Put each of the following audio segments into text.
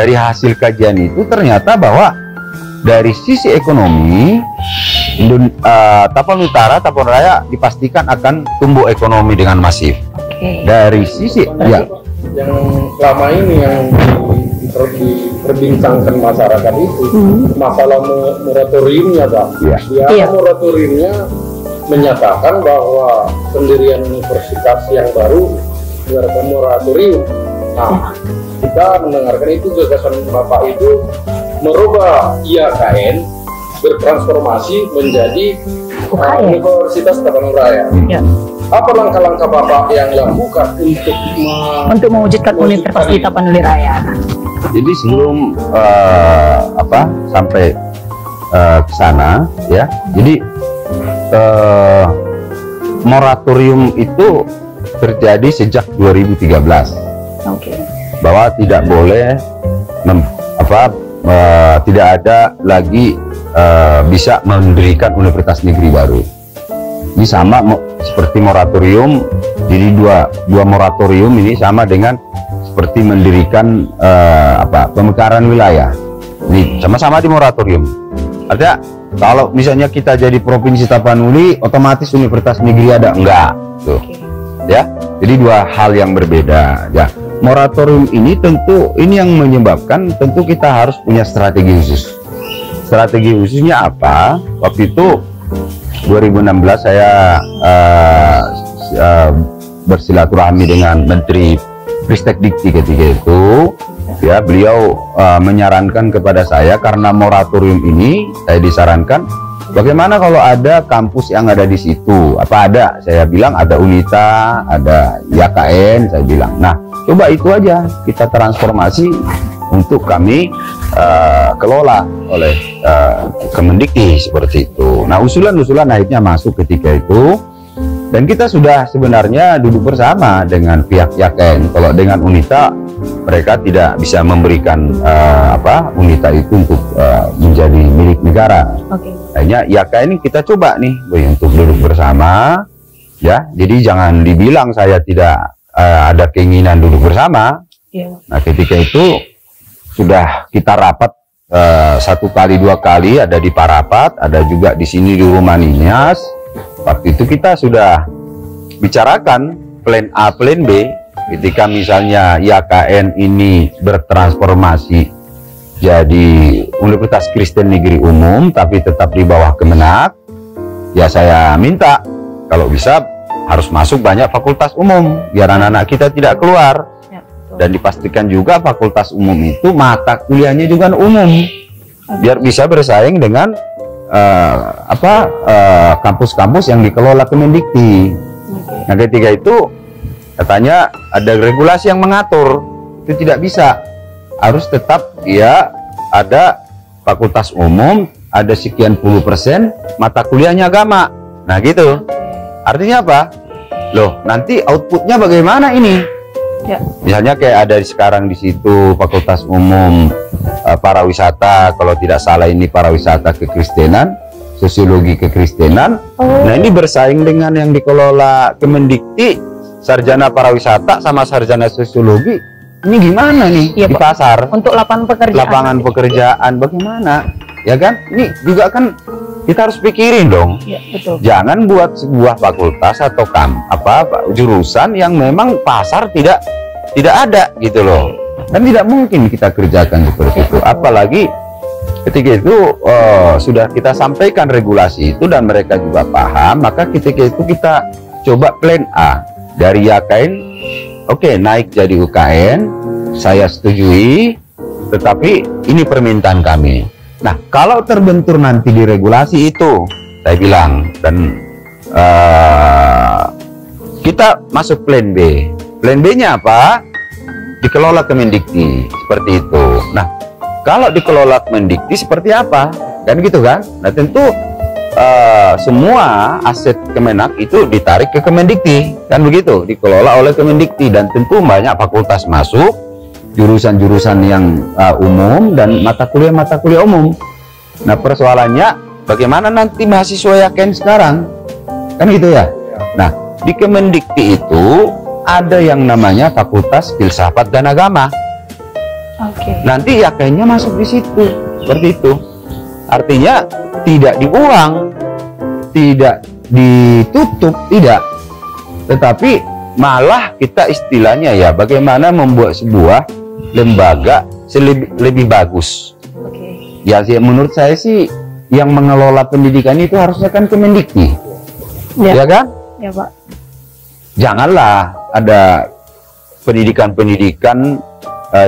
dari hasil kajian itu ternyata bahwa dari sisi ekonomi Tapan Utara, Tapan Raya dipastikan akan tumbuh ekonomi dengan masif. Dari sisi yang selama ini yang diperbincangkan masyarakat itu masalah moratoriumnya, Pak. Moratoriumnya menyatakan bahwa pendirian universitas yang baru menggunakan moratorium. Nah, kita mendengarkan itu gagasan Bapak itu merubah IAKN bertransformasi menjadi Universitas Tapanuli Raya. Apa langkah-langkah Bapak yang lakukan untuk mewujudkan Universitas di Tapanuli Raya? Jadi sebelum sampai ke sana ya, jadi moratorium itu terjadi sejak 2013. Bahwa tidak boleh tidak ada lagi bisa mendirikan universitas negeri baru. Ini sama seperti moratorium. Jadi dua moratorium ini sama dengan seperti mendirikan pemekaran wilayah. Ini sama-sama di moratorium. Artinya kalau misalnya kita jadi provinsi Tapanuli, otomatis universitas negeri ada enggak, tuh. Ya. Jadi dua hal yang berbeda. Ya. Moratorium ini tentu ini yang menyebabkan tentu kita harus punya strategi khusus. Strategi khususnya apa? Waktu itu 2016 saya bersilaturahmi dengan Menteri Ristek Dikti ketika itu. Ya, beliau menyarankan kepada saya karena moratorium ini saya disarankan bagaimana kalau ada kampus yang ada di situ. Apa ada? Saya bilang ada Unita, ada IAKN, saya bilang. Nah, coba itu aja kita transformasi untuk kami kelola oleh Kemendikti seperti itu. Nah, usulan-usulan akhirnya masuk ketika itu, dan kita sudah sebenarnya duduk bersama dengan pihak IAKN. Kalau dengan Unita, mereka tidak bisa memberikan Unita itu untuk menjadi milik negara. Akhirnya IAKN kita coba nih untuk duduk bersama, ya. Jadi jangan dibilang saya tidak ada keinginan duduk bersama. Nah, ketika itu sudah kita rapat 1 kali 2 kali, ada di Parapat, ada juga di sini di Rumah Nias. Waktu itu kita sudah bicarakan plan A, plan B. Ketika misalnya IAKN ini bertransformasi jadi Universitas Kristen Negeri Umum tapi tetap di bawah Kemenak, ya saya minta kalau bisa harus masuk banyak fakultas umum biar anak-anak kita tidak keluar. Dan dipastikan juga fakultas umum itu mata kuliahnya juga umum biar bisa bersaing dengan kampus-kampus yang dikelola Kemendikti. Nah, ketika itu katanya ada regulasi yang mengatur itu tidak bisa, harus tetap ya ada fakultas umum, ada sekian % mata kuliahnya agama. Nah gitu, artinya apa? Loh, nanti outputnya bagaimana ini? Misalnya kayak ada sekarang di situ fakultas umum parawisata, kalau tidak salah ini parawisata kekristenan, sosiologi kekristenan. Nah, ini bersaing dengan yang dikelola Kemendikti, sarjana parawisata sama sarjana sosiologi. Ini gimana nih di pasar? Untuk lapangan pekerjaan bagaimana? Ya kan? Ini juga kan kita harus pikirin dong. Jangan buat sebuah fakultas atau jurusan yang memang pasar tidak ada gitu loh. Dan tidak mungkin kita kerjakan seperti itu. Apalagi ketika itu sudah kita sampaikan regulasi itu dan mereka juga paham, maka ketika itu kita coba plan A dari IAKN. Oke, naik jadi UKN, saya setujui, tetapi ini permintaan kami. Nah, kalau terbentur nanti di regulasi itu, saya bilang, dan kita masuk plan B. Plan B-nya apa? Dikelola Kemendikti, seperti itu. Nah, kalau dikelola Kemendikti seperti apa? Kan gitu kan? Nah, tentu semua aset Kemenak itu ditarik ke Kemendikti, kan begitu? Dikelola oleh Kemendikti, dan tentu banyak fakultas masuk, jurusan-jurusan yang umum dan mata kuliah umum. Nah, persoalannya bagaimana nanti mahasiswa IAKN sekarang, kan gitu ya. Nah, di Kemendikti itu ada yang namanya Fakultas Filsafat dan Agama. Nanti YKN-nya masuk di situ, seperti itu. Artinya tidak dibuang, tidak ditutup, tidak. Tetapi malah kita istilahnya ya, bagaimana membuat sebuah lembaga lebih bagus. Ya, menurut saya sih yang mengelola pendidikan itu harusnya kan Kemendikti, ya kan? Ya Pak. Janganlah ada pendidikan-pendidikan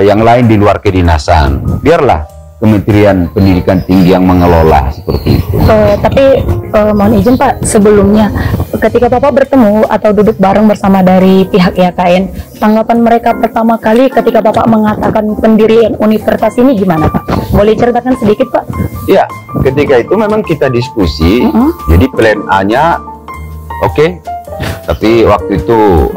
yang lain di luar kedinasan. Biarlah Kementerian Pendidikan Tinggi yang mengelola seperti itu. Tapi mohon izin Pak, sebelumnya ketika Bapak bertemu atau duduk bareng bersama dari pihak YKN, tanggapan mereka pertama kali ketika Bapak mengatakan pendirian universitas ini gimana Pak? Boleh ceritakan sedikit Pak? Ya, ketika itu memang kita diskusi, jadi plan A-nya oke. Tapi waktu itu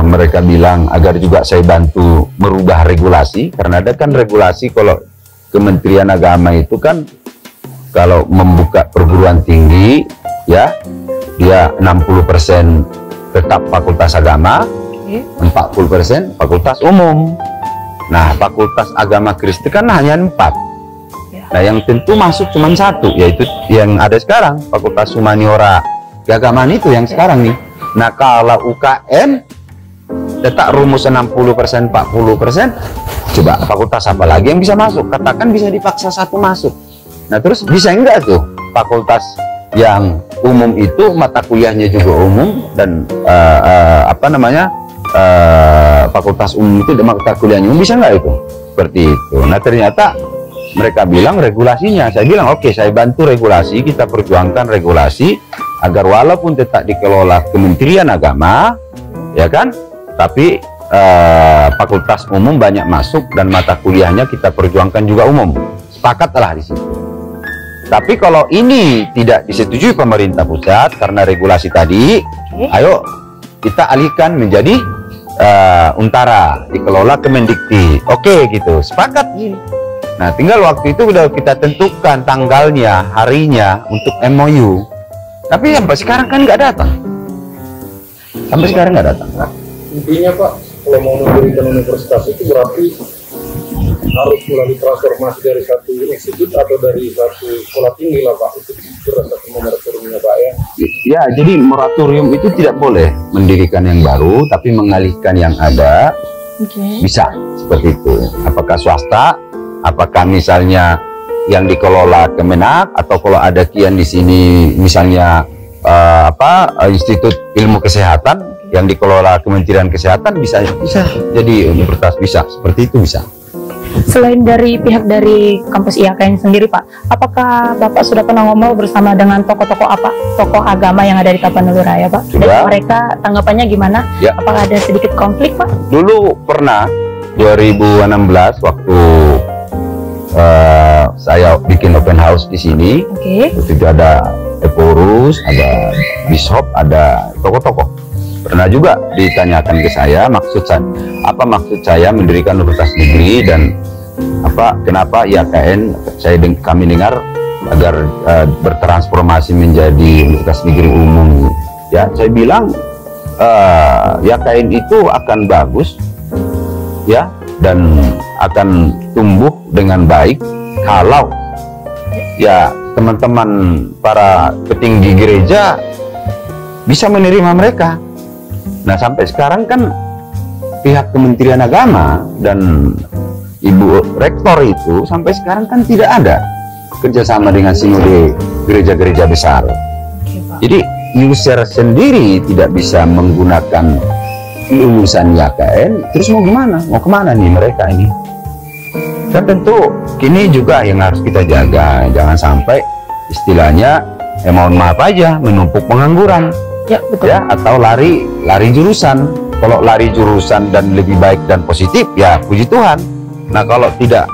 mereka bilang agar juga saya bantu merubah regulasi, karena ada kan regulasi kalau Kementerian Agama itu kan kalau membuka perguruan tinggi ya, dia 60% tetap fakultas agama, 40% fakultas umum. Nah, fakultas agama Kristen kan hanya 4. Nah, yang tentu masuk cuma 1, yaitu yang ada sekarang, Fakultas Humaniora Keagamaan itu yang sekarang nih. Nah, kalau UKM tetap rumus 60% 40%, coba fakultas apa lagi yang bisa masuk? Katakan bisa dipaksa 1 masuk. Nah, terus bisa enggak tuh fakultas yang umum itu mata kuliahnya juga umum dan fakultas umum itu mata kuliahnya umum, bisa enggak itu? Seperti itu. Nah, ternyata mereka bilang regulasinya. Saya bilang oke, saya bantu regulasi, kita perjuangkan regulasi agar walaupun tetap dikelola Kementerian Agama, ya kan? Tapi fakultas umum banyak masuk dan mata kuliahnya kita perjuangkan juga umum. Sepakatlah di situ. Tapi kalau ini tidak disetujui pemerintah pusat karena regulasi tadi, ayo kita alihkan menjadi Untara, dikelola Kemendikti. Oke gitu, sepakat. Nah, tinggal waktu itu udah kita tentukan tanggalnya, harinya untuk MOU. Tapi sampai sekarang kan nggak datang. Sampai sekarang nggak datang. Intinya Pak, kalau mau mendirikan universitas itu berarti harus mulai transformasi dari satu institut atau dari satu sekolah tinggi lah Pak. Itu berdasarkan moratoriumnya Pak ya. Ya, jadi moratorium itu tidak boleh mendirikan yang baru, tapi mengalihkan yang ada. Bisa seperti itu. Apakah swasta, apakah misalnya yang dikelola Kemenak, atau kalau ada kian di sini misalnya Institut Ilmu Kesehatan yang dikelola Kementerian Kesehatan, bisa jadi universitas, bisa seperti itu, bisa. Selain dari pihak dari kampus IAKN sendiri Pak, apakah Bapak sudah pernah ngomong bersama dengan tokoh agama yang ada di Tapanuli Raya Pak? Sudah. Dan mereka tanggapannya gimana? Ya. Apakah ada sedikit konflik Pak? Dulu pernah 2016 waktu saya bikin open house di sini. Waktu itu ada Eporus, ada Bishop, ada tokoh-tokoh. Pernah juga ditanyakan ke saya apa maksud saya mendirikan universitas negeri, dan kenapa YKN kami dengar agar bertransformasi menjadi universitas negeri umum. Ya, saya bilang YKN itu akan bagus ya, dan akan tumbuh dengan baik kalau ya teman-teman para petinggi gereja bisa menerima mereka. Nah, sampai sekarang kan pihak Kementerian Agama dan Ibu Rektor itu sampai sekarang kan tidak ada kerjasama dengan sinode gereja-gereja besar. Jadi user sendiri tidak bisa menggunakan lulusan YKN, terus mau gimana? Mau kemana nih mereka ini? Dan tentu kini juga yang harus kita jaga, jangan sampai istilahnya mohon maaf aja menumpuk pengangguran. Ya, betul. Ya, atau lari jurusan. Kalau lari jurusan dan lebih baik dan positif, ya puji Tuhan. Nah, kalau tidak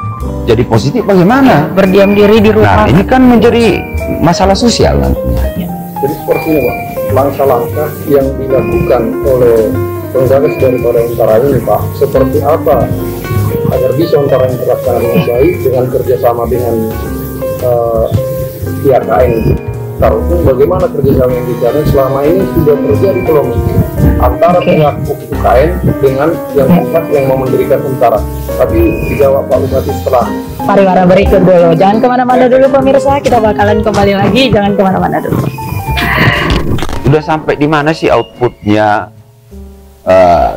jadi positif bagaimana? Berdiam diri di rumah. Nah, ini kan menjadi masalah sosial nantinya. Ya. Jadi sepertinya Pak, langkah-langkah yang dilakukan oleh penggagas daripada Untara ini Pak, seperti apa agar bisa Untara yang terlaksana dengan baik dengan kerjasama dengan YKN itu? Tahu bagaimana kerjasama yang dijalankan selama ini sudah terjadi belum? antara pihak UKM dengan yang mau mendirikan Untara. Tapi dijawab Pak Bupati setelah pariwara berikut dulu. Jangan kemana-mana dulu pemirsa, kita bakalan kembali lagi. Jangan kemana-mana dulu. Sudah sampai di mana sih outputnya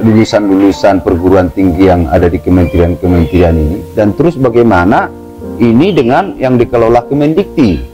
lulusan-lulusan perguruan tinggi yang ada di kementerian-kementerian ini, dan terus bagaimana ini dengan yang dikelola Kemendikti?